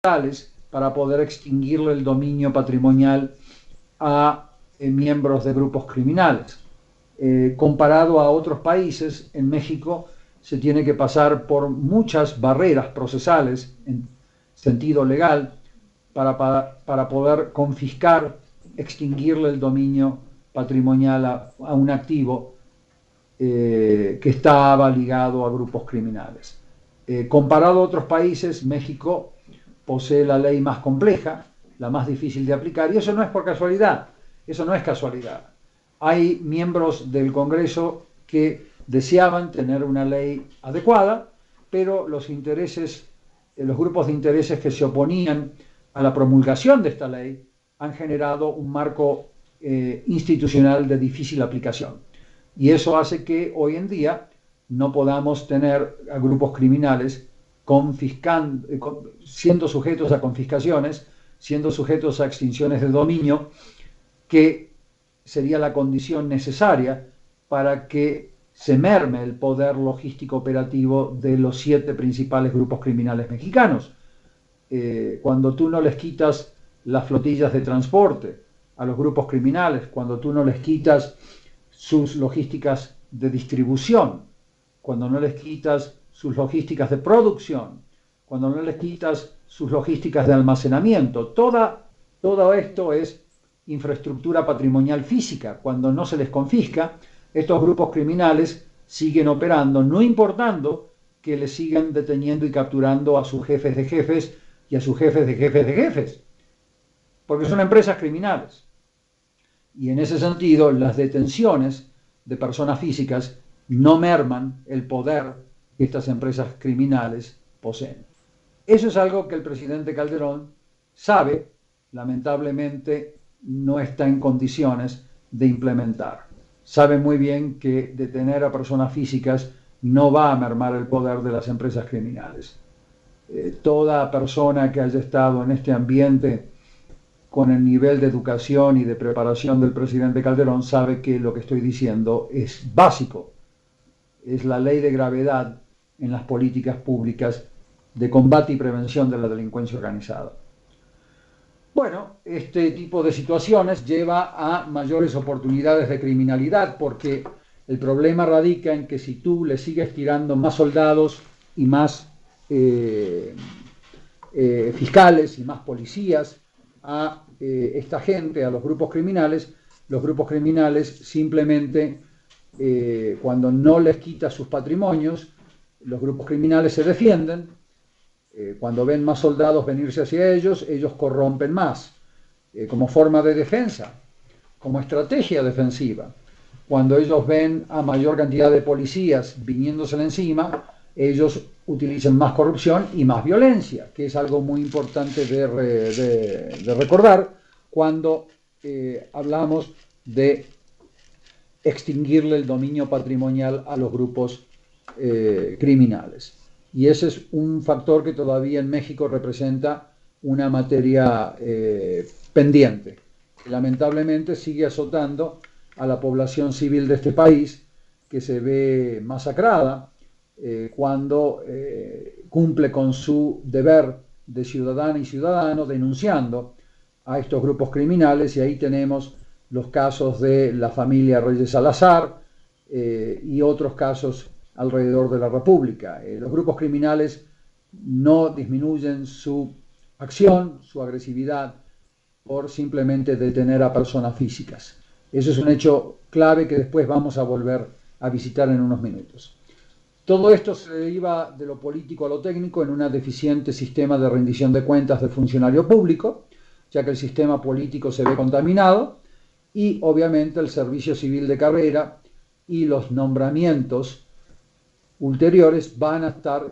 estatales para poder extinguirle el dominio patrimonial a miembros de grupos criminales. Comparado a otros países, en México se tiene que pasar por muchas barreras procesales en sentido legal para poder confiscar, extinguirle el dominio patrimonial a un activo que estaba ligado a grupos criminales. Comparado a otros países, México posee la ley más compleja, la más difícil de aplicar, y eso no es por casualidad, eso no es casualidad. Hay miembros del Congreso que deseaban tener una ley adecuada, pero los grupos de intereses que se oponían a la promulgación de esta ley han generado un marco institucional de difícil aplicación. Y eso hace que hoy en día no podamos tener a grupos criminales siendo sujetos a confiscaciones, siendo sujetos a extinciones de dominio, que sería la condición necesaria para que se merme el poder logístico operativo de los 7 principales grupos criminales mexicanos. Cuando tú no les quitas las flotillas de transporte a los grupos criminales, cuando tú no les quitas sus logísticas de distribución, cuando no les quitas sus logísticas de producción, cuando no les quitas sus logísticas de almacenamiento, todo esto es infraestructura patrimonial física. Cuando no se les confisca, estos grupos criminales siguen operando, no importando que les sigan deteniendo y capturando a sus jefes de jefes y a sus jefes de jefes de jefes, porque son empresas criminales. Y en ese sentido, las detenciones de personas físicas no merman el poder que estas empresas criminales poseen. Eso es algo que el presidente Calderón sabe, lamentablemente no está en condiciones de implementar. Sabe muy bien que detener a personas físicas no va a mermar el poder de las empresas criminales. Toda persona que haya estado en este ambiente con el nivel de educación y de preparación del presidente Calderón sabe que lo que estoy diciendo es básico. Es la ley de gravedad en las políticas públicas de combate y prevención de la delincuencia organizada. Bueno, este tipo de situaciones lleva a mayores oportunidades de criminalidad, porque el problema radica en que si tú le sigues tirando más soldados y más fiscales y más policías a esta gente, a los grupos criminales simplemente, cuando no les quitas sus patrimonios, los grupos criminales se defienden. Cuando ven más soldados venirse hacia ellos, ellos corrompen más, como forma de defensa, como estrategia defensiva. Cuando ellos ven a mayor cantidad de policías viniéndosele encima, ellos utilizan más corrupción y más violencia, que es algo muy importante de recordar cuando hablamos de extinguirle el dominio patrimonial a los grupos criminales. Y ese es un factor que todavía en México representa una materia pendiente, que lamentablemente sigue azotando a la población civil de este país, que se ve masacrada cuando cumple con su deber de ciudadana y ciudadano denunciando a estos grupos criminales. Y ahí tenemos los casos de la familia Reyes Salazar y otros casos alrededor de la República. Los grupos criminales no disminuyen su acción, su agresividad, por simplemente detener a personas físicas. Eso es un hecho clave que después vamos a volver a visitar en unos minutos. Todo esto se deriva de lo político a lo técnico en un deficiente sistema de rendición de cuentas del funcionario público, ya que el sistema político se ve contaminado, y obviamente el servicio civil de carrera y los nombramientos ulteriores van a estar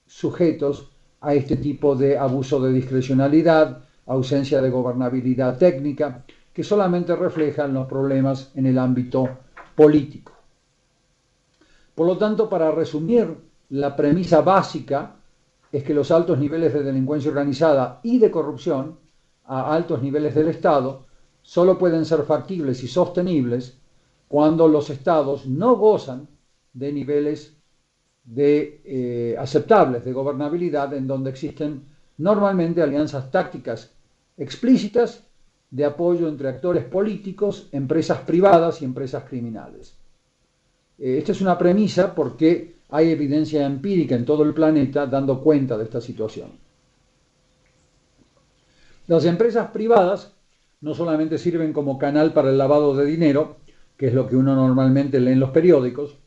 sujetos a este tipo de abuso de discrecionalidad, ausencia de gobernabilidad técnica, que solamente reflejan los problemas en el ámbito político. Por lo tanto, para resumir, la premisa básica es que los altos niveles de delincuencia organizada y de corrupción a altos niveles del Estado solo pueden ser factibles y sostenibles cuando los estados no gozan de niveles aceptables de gobernabilidad, en donde existen normalmente alianzas tácticas explícitas de apoyo entre actores políticos, empresas privadas y empresas criminales. Esta es una premisa porque hay evidencia empírica en todo el planeta dando cuenta de esta situación. Las empresas privadas no solamente sirven como canal para el lavado de dinero, que es lo que uno normalmente lee en los periódicos,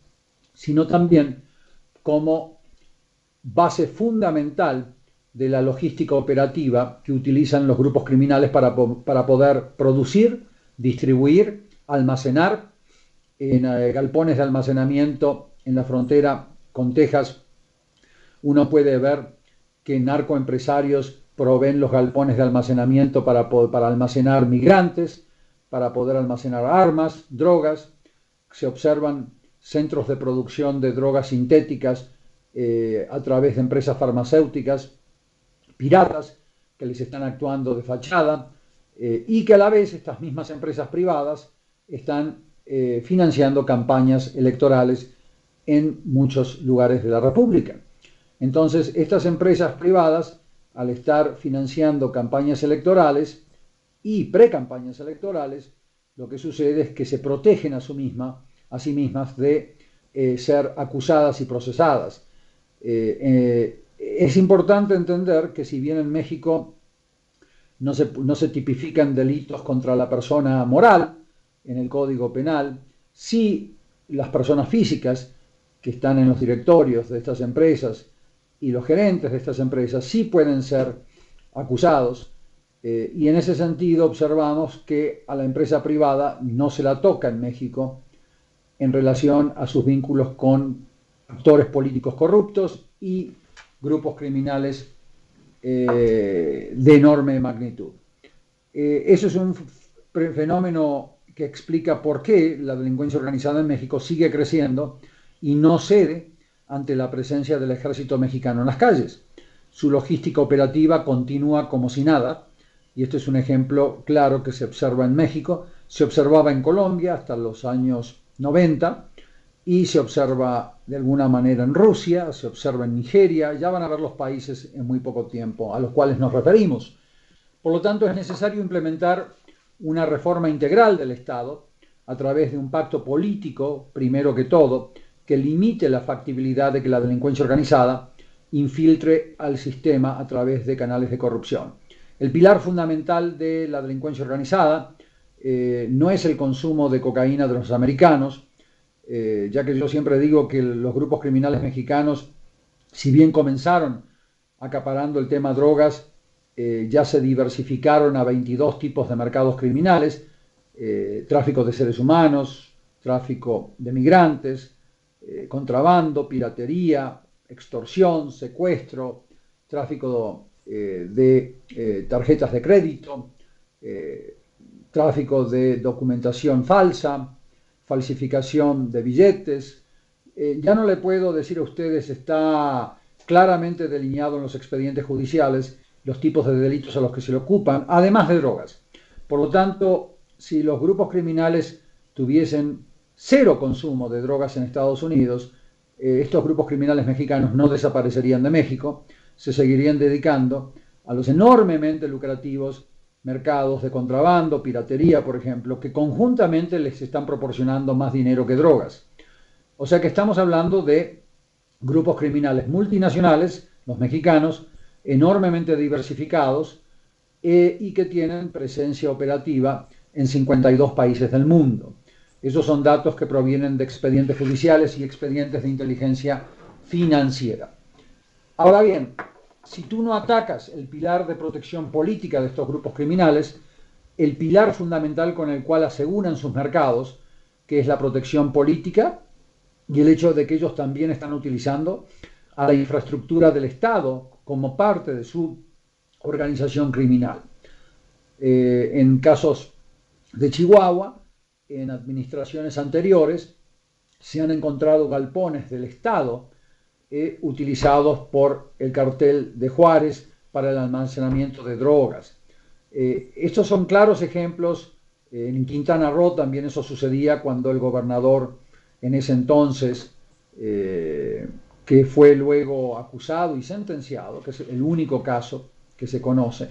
sino también como base fundamental de la logística operativa que utilizan los grupos criminales para poder producir, distribuir, almacenar en galpones de almacenamiento en la frontera con Texas. Uno puede ver que narcoempresarios proveen los galpones de almacenamiento para almacenar migrantes, para poder almacenar armas, drogas. Se observan centros de producción de drogas sintéticas a través de empresas farmacéuticas piratas que les están actuando de fachada y que a la vez estas mismas empresas privadas están financiando campañas electorales en muchos lugares de la República. Entonces, estas empresas privadas, al estar financiando campañas electorales y precampañas electorales, lo que sucede es que se protegen a sí mismas de ser acusadas y procesadas. Es importante entender que si bien en México no se tipifican delitos contra la persona moral en el Código Penal, sí las personas físicas que están en los directorios de estas empresas y los gerentes de estas empresas sí pueden ser acusados, y en ese sentido observamos que a la empresa privada no se la toca en México en relación a sus vínculos con actores políticos corruptos y grupos criminales de enorme magnitud. Eso es un fenómeno que explica por qué la delincuencia organizada en México sigue creciendo y no cede ante la presencia del ejército mexicano en las calles. Su logística operativa continúa como si nada, y este es un ejemplo claro que se observa en México, se observaba en Colombia hasta los años 90, y se observa de alguna manera en Rusia, se observa en Nigeria. Ya van a ver los países en muy poco tiempo a los cuales nos referimos. Por lo tanto, es necesario implementar una reforma integral del Estado a través de un pacto político, primero que todo, que limite la factibilidad de que la delincuencia organizada infiltre al sistema a través de canales de corrupción. El pilar fundamental de la delincuencia organizada no es el consumo de cocaína de los americanos, ya que yo siempre digo que los grupos criminales mexicanos, si bien comenzaron acaparando el tema drogas, ya se diversificaron a 22 tipos de mercados criminales: tráfico de seres humanos, tráfico de migrantes, contrabando, piratería, extorsión, secuestro, tráfico de tarjetas de crédito, tráfico de documentación falsa, falsificación de billetes. Ya no le puedo decir a ustedes, está claramente delineado en los expedientes judiciales los tipos de delitos a los que se le ocupan, además de drogas. Por lo tanto, si los grupos criminales tuviesen cero consumo de drogas en Estados Unidos, estos grupos criminales mexicanos no desaparecerían de México, se seguirían dedicando a los enormemente lucrativos mercados de contrabando, piratería, por ejemplo, que conjuntamente les están proporcionando más dinero que drogas. O sea que estamos hablando de grupos criminales multinacionales, los mexicanos, enormemente diversificados, y que tienen presencia operativa en 52 países del mundo. Esos son datos que provienen de expedientes judiciales y expedientes de inteligencia financiera. Ahora bien, si tú no atacas el pilar de protección política de estos grupos criminales, el pilar fundamental con el cual aseguran sus mercados, que es la protección política y el hecho de que ellos también están utilizando a la infraestructura del Estado como parte de su organización criminal. En casos de Chihuahua, en administraciones anteriores, se han encontrado galpones del Estado utilizados por el cartel de Juárez para el almacenamiento de drogas. Estos son claros ejemplos. En Quintana Roo también eso sucedía cuando el gobernador en ese entonces, que fue luego acusado y sentenciado, que es el único caso que se conoce.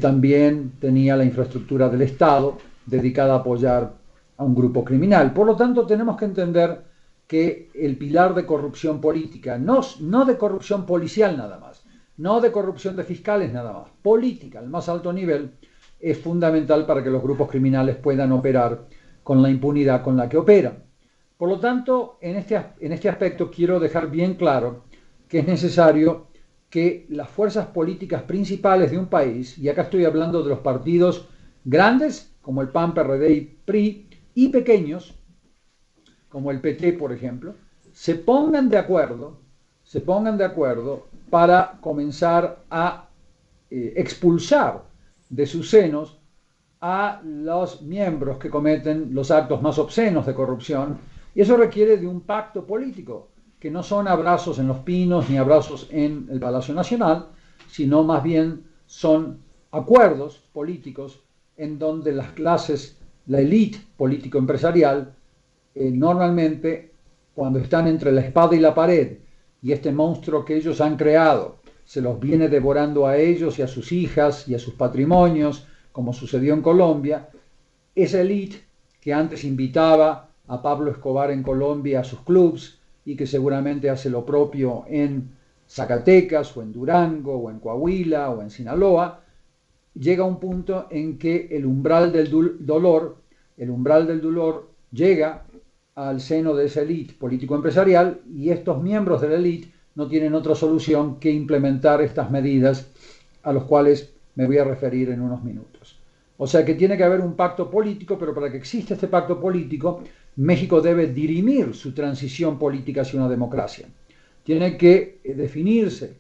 También tenía la infraestructura del Estado dedicada a apoyar a un grupo criminal. Por lo tanto, tenemos que entender que el pilar de corrupción política, no de corrupción policial nada más, no de corrupción de fiscales nada más, política al más alto nivel, es fundamental para que los grupos criminales puedan operar con la impunidad con la que operan. Por lo tanto, en este aspecto quiero dejar bien claro que es necesario que las fuerzas políticas principales de un país, y acá estoy hablando de los partidos grandes, como el PAN, PRD y PRI, y pequeños, como el PT, por ejemplo, se pongan de acuerdo para comenzar a expulsar de sus senos a los miembros que cometen los actos más obscenos de corrupción, y eso requiere de un pacto político, que no son abrazos en Los Pinos ni abrazos en el Palacio Nacional, sino más bien son acuerdos políticos en donde las clases, la élite político-empresarial, normalmente cuando están entre la espada y la pared y este monstruo que ellos han creado se los viene devorando a ellos y a sus hijas y a sus patrimonios, como sucedió en Colombia, esa élite que antes invitaba a Pablo Escobar en Colombia a sus clubs y que seguramente hace lo propio en Zacatecas o en Durango o en Coahuila o en Sinaloa, llega a un punto en que el umbral del dolor llega al seno de esa élite político-empresarial, y estos miembros de la élite no tienen otra solución que implementar estas medidas a las cuales me voy a referir en unos minutos. O sea que tiene que haber un pacto político, pero para que exista este pacto político, México debe dirimir su transición política hacia una democracia. Tiene que definirse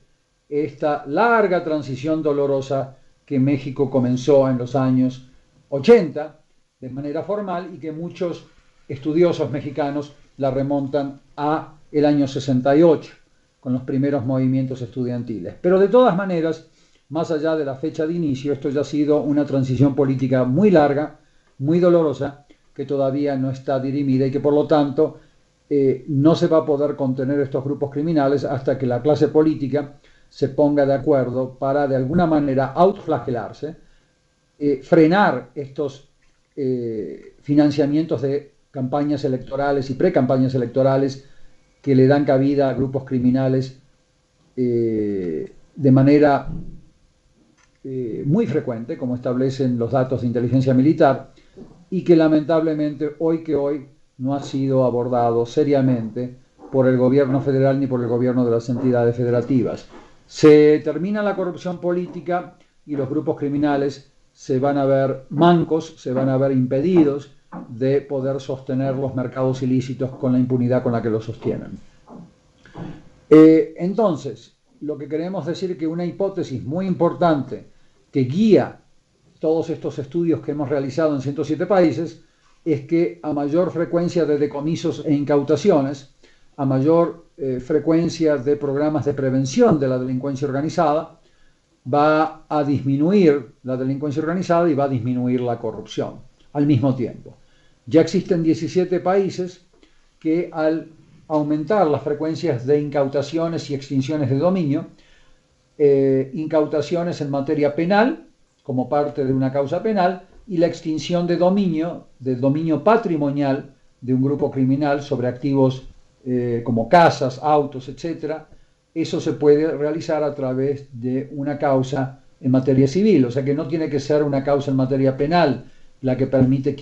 esta larga transición dolorosa que México comenzó en los años 80 de manera formal y que muchos estudiosos mexicanos la remontan a el año 68 con los primeros movimientos estudiantiles. Pero de todas maneras, más allá de la fecha de inicio, esto ya ha sido una transición política muy larga, muy dolorosa, que todavía no está dirimida y que por lo tanto no se va a poder contener estos grupos criminales hasta que la clase política se ponga de acuerdo para de alguna manera autoflagelarse, frenar estos financiamientos de campañas electorales y precampañas electorales que le dan cabida a grupos criminales de manera muy frecuente, como establecen los datos de inteligencia militar, y que lamentablemente hoy no ha sido abordado seriamente por el gobierno federal ni por el gobierno de las entidades federativas. Se termina la corrupción política y los grupos criminales se van a ver mancos, se van a ver impedidos de poder sostener los mercados ilícitos con la impunidad con la que los sostienen. Entonces, lo que queremos decir es que una hipótesis muy importante que guía todos estos estudios que hemos realizado en 107 países es que a mayor frecuencia de decomisos e incautaciones, a mayor frecuencia de programas de prevención de la delincuencia organizada, va a disminuir la delincuencia organizada y va a disminuir la corrupción al mismo tiempo. Ya existen 17 países que al aumentar las frecuencias de incautaciones y extinciones de dominio, incautaciones en materia penal como parte de una causa penal y la extinción de del dominio patrimonial de un grupo criminal sobre activos como casas, autos, etc. Eso se puede realizar a través de una causa en materia civil, o sea que no tiene que ser una causa en materia penal la que permite